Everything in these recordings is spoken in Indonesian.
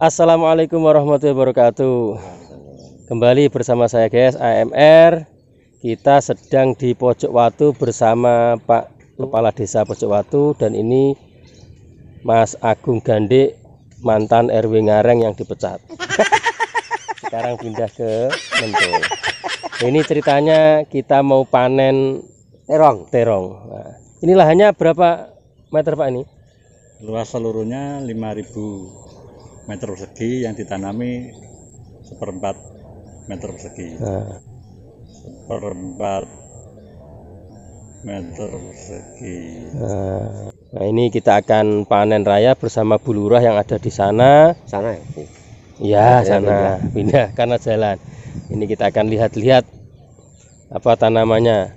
Assalamualaikum warahmatullahi wabarakatuh. Kembali bersama saya guys, AMR. Kita sedang di Pojok Watu bersama Pak Kepala Desa Pojok Watu. Dan ini Mas Agung Gandek, mantan RW Ngareng yang dipecat. Sekarang pindah ke Mentul. Ini ceritanya kita mau panen terong. Nah, ini lahannya berapa meter Pak ini? Luas seluruhnya 5.000 meter persegi yang ditanami 1/4 meter persegi. 1/4 meter persegi. Nah, ini kita akan panen raya bersama Bu Lurah yang ada di sana. Sana ya? Ya, sana pindah karena jalan. Ini kita akan lihat-lihat apa tanamannya.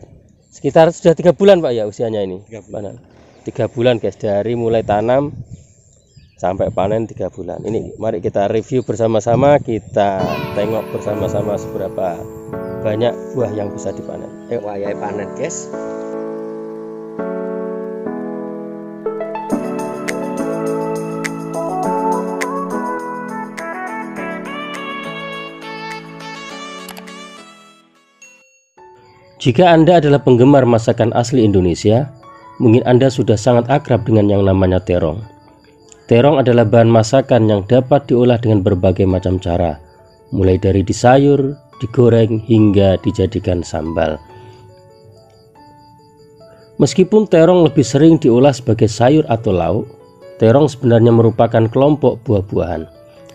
Sekitar sudah 3 bulan Pak ya usianya ini. 3 bulan. 3 bulan guys, dari mulai tanam sampai panen 3 bulan. Ini mari kita review bersama-sama, kita tengok bersama-sama seberapa banyak buah yang bisa dipanen. Wayai panen guys. Jika Anda adalah penggemar masakan asli Indonesia, mungkin Anda sudah sangat akrab dengan yang namanya terong. Terong adalah bahan masakan yang dapat diolah dengan berbagai macam cara, mulai dari disayur, digoreng, hingga dijadikan sambal. Meskipun terong lebih sering diolah sebagai sayur atau lauk, terong sebenarnya merupakan kelompok buah-buahan.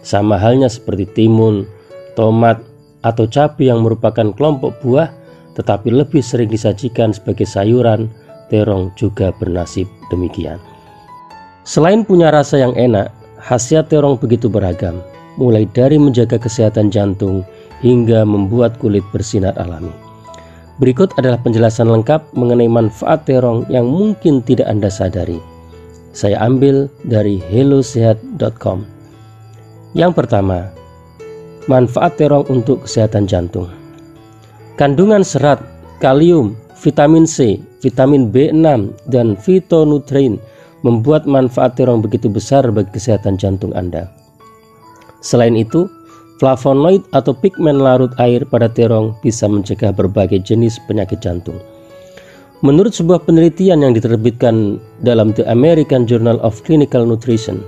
Sama halnya seperti timun, tomat, atau cabai yang merupakan kelompok buah, tetapi lebih sering disajikan sebagai sayuran, terong juga bernasib demikian. Selain punya rasa yang enak, khasiat terong begitu beragam, mulai dari menjaga kesehatan jantung hingga membuat kulit bersinar alami. Berikut adalah penjelasan lengkap mengenai manfaat terong yang mungkin tidak Anda sadari. Saya ambil dari hellosehat.com. Yang pertama, manfaat terong untuk kesehatan jantung. Kandungan serat, kalium, vitamin C, vitamin B6, dan fitonutrien membuat manfaat terong begitu besar bagi kesehatan jantung Anda. Selain itu, flavonoid atau pigmen larut air pada terong bisa mencegah berbagai jenis penyakit jantung. Menurut sebuah penelitian yang diterbitkan dalam The American Journal of Clinical Nutrition,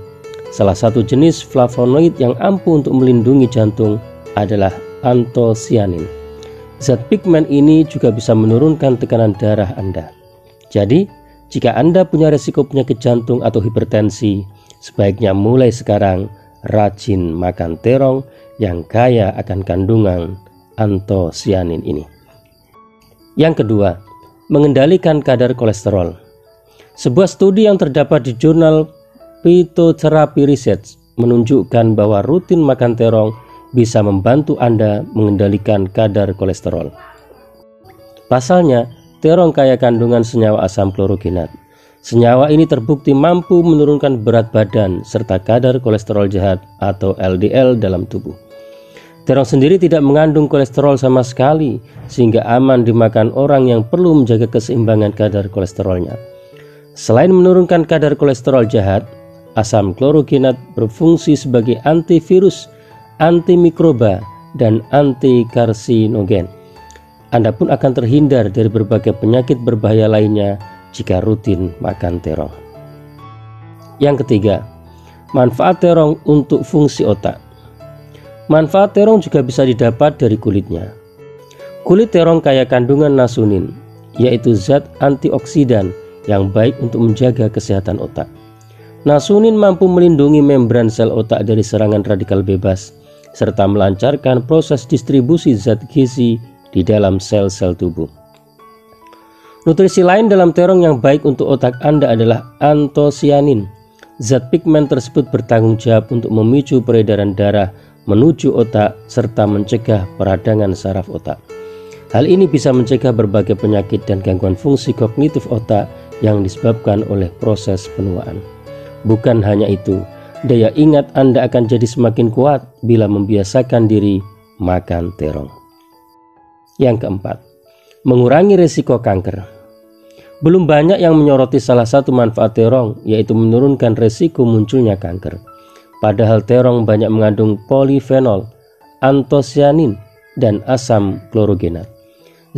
salah satu jenis flavonoid yang ampuh untuk melindungi jantung adalah antosianin. Zat pigmen ini juga bisa menurunkan tekanan darah Anda. Jadi, jika Anda punya resiko penyakit jantung atau hipertensi, sebaiknya mulai sekarang rajin makan terong yang kaya akan kandungan antosianin ini. Yang kedua, mengendalikan kadar kolesterol. Sebuah studi yang terdapat di jurnal Phytotherapy Research menunjukkan bahwa rutin makan terong bisa membantu Anda mengendalikan kadar kolesterol. Pasalnya, terong kaya kandungan senyawa asam klorogenat. Senyawa ini terbukti mampu menurunkan berat badan serta kadar kolesterol jahat atau LDL dalam tubuh. Terong sendiri tidak mengandung kolesterol sama sekali, sehingga aman dimakan orang yang perlu menjaga keseimbangan kadar kolesterolnya. Selain menurunkan kadar kolesterol jahat, asam klorogenat berfungsi sebagai antivirus, antimikroba, dan antikarsinogen. Anda pun akan terhindar dari berbagai penyakit berbahaya lainnya jika rutin makan terong. Yang ketiga, manfaat terong untuk fungsi otak. Manfaat terong juga bisa didapat dari kulitnya. Kulit terong kaya kandungan nasunin, yaitu zat antioksidan yang baik untuk menjaga kesehatan otak. Nasunin mampu melindungi membran sel otak dari serangan radikal bebas, serta melancarkan proses distribusi zat gizi di dalam sel-sel tubuh. Nutrisi lain dalam terong yang baik untuk otak Anda adalah antosianin. Zat pigmen tersebut bertanggung jawab untuk memicu peredaran darah menuju otak serta mencegah peradangan saraf otak. Hal ini bisa mencegah berbagai penyakit dan gangguan fungsi kognitif otak yang disebabkan oleh proses penuaan. Bukan hanya itu, daya ingat Anda akan jadi semakin kuat bila membiasakan diri makan terong. Yang keempat, mengurangi risiko kanker. Belum banyak yang menyoroti salah satu manfaat terong, yaitu menurunkan risiko munculnya kanker. padahal terong banyak mengandung polifenol, antosianin, dan asam klorogenat.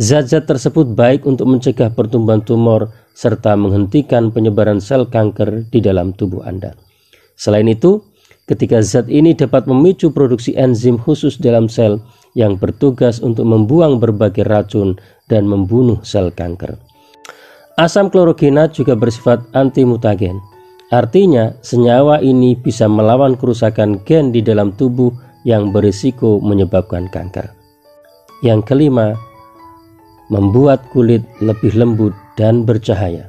Zat-zat tersebut baik untuk mencegah pertumbuhan tumor serta menghentikan penyebaran sel kanker di dalam tubuh Anda. Selain itu, ketika zat ini dapat memicu produksi enzim khusus dalam sel yang bertugas untuk membuang berbagai racun dan membunuh sel kanker. Asam klorogenat juga bersifat antimutagen. Artinya, senyawa ini bisa melawan kerusakan gen di dalam tubuh yang berisiko menyebabkan kanker. Yang kelima, membuat kulit lebih lembut dan bercahaya.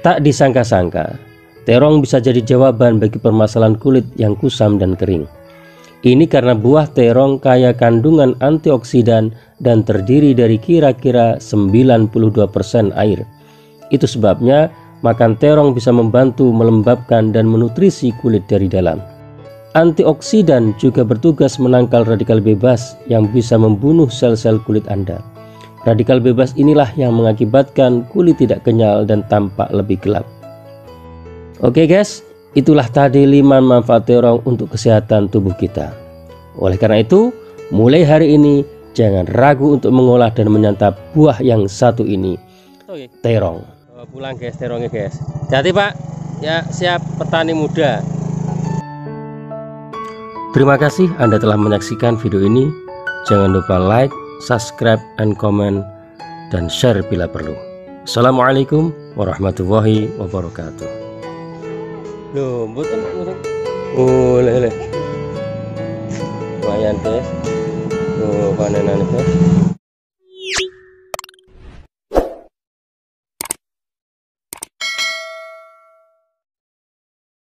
Tak disangka-sangka, terong bisa jadi jawaban bagi permasalahan kulit yang kusam dan kering. Ini karena buah terong kaya kandungan antioksidan dan terdiri dari kira-kira 92% air. Itu sebabnya makan terong bisa membantu melembabkan dan menutrisi kulit dari dalam. Antioksidan juga bertugas menangkal radikal bebas yang bisa membunuh sel-sel kulit Anda. Radikal bebas inilah yang mengakibatkan kulit tidak kenyal dan tampak lebih gelap. Oke guys, itulah tadi 5 manfaat terong untuk kesehatan tubuh kita. Oleh karena itu, mulai hari ini jangan ragu untuk mengolah dan menyantap buah yang satu ini, terong. Pulang guys, terongnya guys. Jadi Pak, ya siap petani muda. Terima kasih Anda telah menyaksikan video ini. Jangan lupa like, subscribe, and comment, dan share bila perlu. Assalamualaikum warahmatullahi wabarakatuh. Loh, betul. Lele. Lumayan guys. Tuh panenan guys.